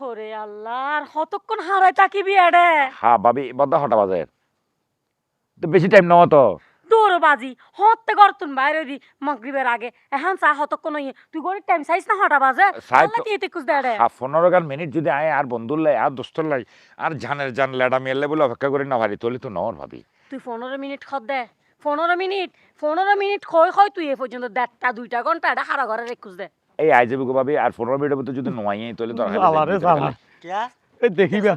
ওরে আল্লাহ, আর কতক্ষণ হারাই তাকিবি এডে? হ্যাঁ ভাবি বদ্ধ হটা বাজে তো বেশি টাইম নেওয়া তো দৌড় বাজি হতে গরতুন বাইরে দি মাগরিবের আগে এখন চা হতক্ষণ হইয়ে তুই গরিব টাইম চাইছ না হটা বাজে সাই আল্লাহ তো কি এতে কুছ দেড়ে? 15 মিনিট যদি আয় আর বন্ধুর লাই আর দোস্তর লাই আর জানের জান লেডা মেলে বলে অপেক্ষা করি না ভারি তোলি তো নর ভাবি তুই 15 মিনিট খদ দে, 15 মিনিট, 15 মিনিট কই তুই এ পর্যন্ত 1.5-2 ঘন্টা এটা হারা ঘরে রেখুস দে। এই আই যাবি গো ভাবি আর 15 মিনিটের ভিতরে যদি নোয়াই তোলি তো জ্বালা রে জ্বালা। এই দেখিবা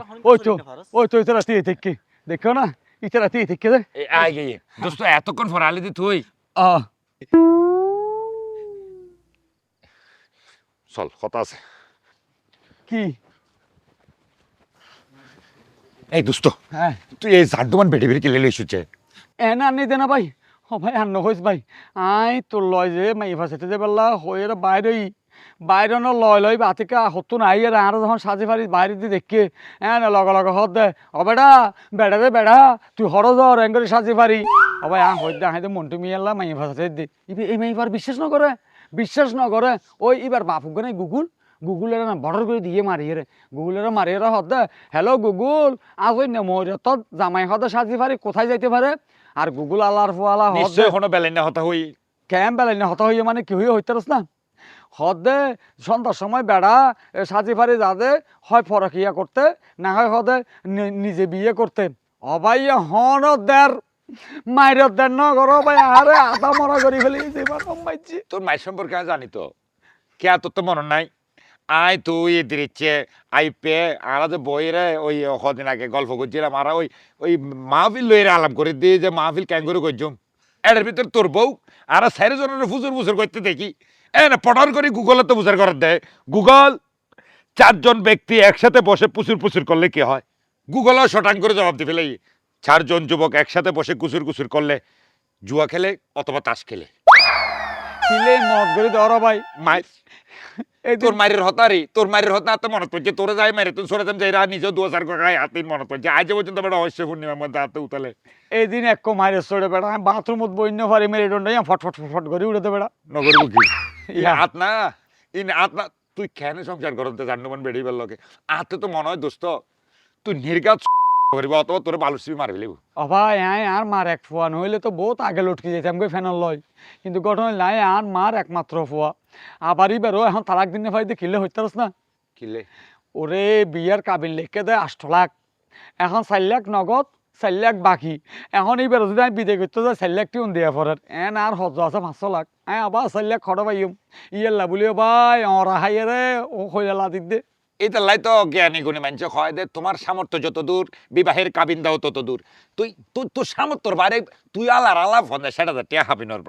ওই তো ইতারা তিয়ে থেকে দেখো না ইতারা তিয়ে থেকে দে এই আই গিয়ে দোস্ত এতক্ষণ ফরালি দি তুই আহ চল কথা আছে কি এই দোস্ত হ্যাঁ তুই এই জাড্ডুমান বেটি বেটি কেলে লইছুছে এনা আনি দে না ভাই ও ভাই আর নহইস ভাই আই তোর লয় যে মাই ফাসেতে যে বেলা হয়ে বাইরেই বাইরে ন লয় বাতিকা হতুন আই আর যখন সাজি ফারি বাইরে দিয়ে দেখে হ্যাঁ না লগ হত দে ও বেটা বেড়া দে বেড়া তুই হর জ্বর এঙ্গরি সাজি ফারি ও ভাই হই দে হাই দে মন্টু মিয়াল্লা মাই ফাসেতে দে এই মাই ফার বিশ্বাস ন করে ওই এবার বাপুকে নাই গুগলের না বর্ডার করে দিয়ে মারিয়ে রে গুগলের মারিয়ে রে হদ হ্যালো গুগল আজ ওই মরে তো জামাই হদে সাজি ফারি কোথায় যাইতে পারে আর গুগল আল্লাহর ফুয়ালা হদ নিশ্চয় কোনো বেলেন না হতা হই ক্যাম বেলাই না হতা হইয়ে মানে কি হইয়ে হইতারস না হদে সন্ধ্যার সময় বেড়া সাজি ফারি যাদে হয় ফরকিয়া করতে না হয় হদে নিজে বিয়ে করতে অবাই হন দের মাইর দের ন করো ভাই আরে আধা মরা করি ফেলি এবার কমাইছি তোর মাই সম্পর্কে আমি জানি তো কে তোর তো মনে নাই আয় তুই দিচ্ছে আই পে আলাদা বইরে ওই কদিন আগে গল্প করছিলাম আর ওই মাহফিল লইরে আলাপ করে দিয়ে যে মাহফিল ক্যাঙ্গুরু করছুম এর ভিতর তোর বউ আর 4 জনের ফুজুর করতে দেখি এ না পটার করে গুগলে তো বুঝার করার দেয় গুগল 4 জন ব্যক্তি একসাথে বসে পুচুর করলে কি হয় গুগলও শটাং করে জবাব দিয়ে ফেলে 4 জন যুবক একসাথে বসে কুচুর করলে জুয়া খেলে অথবা তাস খেলে ছিলে মদ করে ধরো ভাই মায়ের এই তোর মায়ের হতারি তোর মায়ের হতা তো মনে পড়ছে তোরে যাই মারে তুই সরে যাই রা নিজেও 2000 টাকা হাতে মনে পড়ছে আজ পর্যন্ত বেটা অবশ্য পূর্ণিমার মধ্যে হাতে উতালে এই দিন এক মাইরে চড়ে বেড়া আমি বাথরুমত বইন্য পারি মেরে ডন্ডাই ফট করে উড়ে বেড়া নগর বুকি হাত না ইন হাত না তুই কেন সংসার করতে জান্নমান বেড়ি বেলকে হাতে তো মনে হয় দোস্ত তুই নির্গাত করিব অথবা তোরে বালুসি মারি ফেলিব ও ভাই আয় আর মার এক ফুয়া নইলে তো বহুত আগে লটকে যেতাম গো ফ্যানল লয় কিন্তু ঘটনা নাই আর মার একমাত্র ফুয়া আবারই বেরো এখন তালাক দিনে ভাই কিলে হইতারস না কিলে ওরে বিয়ার কাবিল লিখে দেয় 8 লাখ এখন 4 লাখ নগদ 4 লাখ বাকি এখন এই বেরো যদি আমি বিদে করতে যাই 4 লাখ টিউন দেওয়া পড়ার এন আর হজ আছে 500 লাখ আয় আবার 4 লাখ খড় পাইম ইয়েল্লা বলিও ভাই ওরা হাইয়ে রে ও হইলা দিক দে এটা লাই তো জ্ঞানী গুণী মানুষ হয় দে তোমার সামর্থ্য যত দূর বিবাহের কাবিন দাও তত দূর তুই তোর সামর্থ্যর বাইরে তুই আলা ফোনে 60,000 টাকা হাবিনর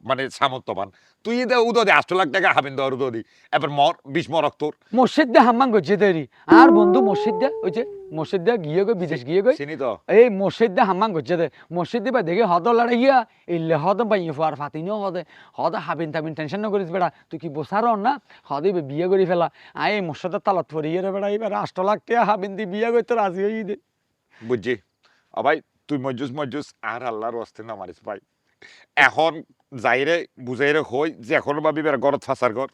মানে সামর্থ্যবান তুই দে উদো দে 8 লাখ টাকা হাবিন দেওয়ার উদো দি এবার বিষ মরক তোর মসজিদ দে হাম্মাং গজে দেরি আর বন্ধু মসজিদ দে ওই যে মসজিদ দে গিয়ে গো বিদেশ গিয়ে গো চিনি তো এই মসজিদ দে হাম্মাং গজে দে মসজিদ দে বা দেখে হদ লড়াইয়া ইল্লে হদ বাই ফার ফাতিনিও হদ হাবিন তাবিন টেনশন ন করিস বেড়া তুই কি বসার না হদে বিয়ে করি ফেলা আই মসজিদের তালাত পড়িয়ে রে বেড়া এবার 8 লাখ টাকা হাবিন দি বিয়ে করতে রাজি হই দে বুঝছি ভাই তুই মজ্জুস আর আল্লাহর ওয়াস্তে না মারিস ভাই এখন যাইরে বুঝাইরে হই যে এখন ভাবি বের গরত ফাসার ঘর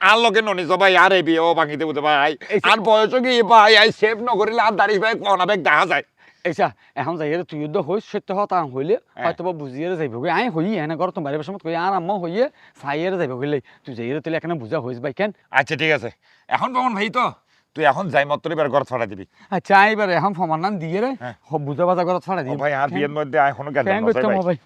আর লগে ননি ভাই আর এই বিয়ে ও ভাঙিতে বুঝতে ভাই আর বয়স কি ভাই আই সেভ নকরিলে আর দাড়ি ভাই কোনা ব্যাগ দেখা যায় এইসা এখন যাই তুই যুদ্ধ হই সত্য হতা হইলে হয়তো বুঝিয়ে যাইব আই হই এনে ঘর তোমার বাইরে সময় কই আর আম্মা হইয়ে সাইয়ে যাইব কইলে তুই যাই তুই এখানে বুঝা হইস ভাই কেন আচ্ছা ঠিক আছে এখন পাবন ভাই তো তুই এখন যাই মাত্র এবার ঘর ছড়া দিবি আচ্ছা এবার এখন ফমার নাম দিয়ে রে বুঝা বাজা ঘর ছড়া দিবি ভাই আর বিয়ের মধ্যে এখনো জ্ঞান ভাই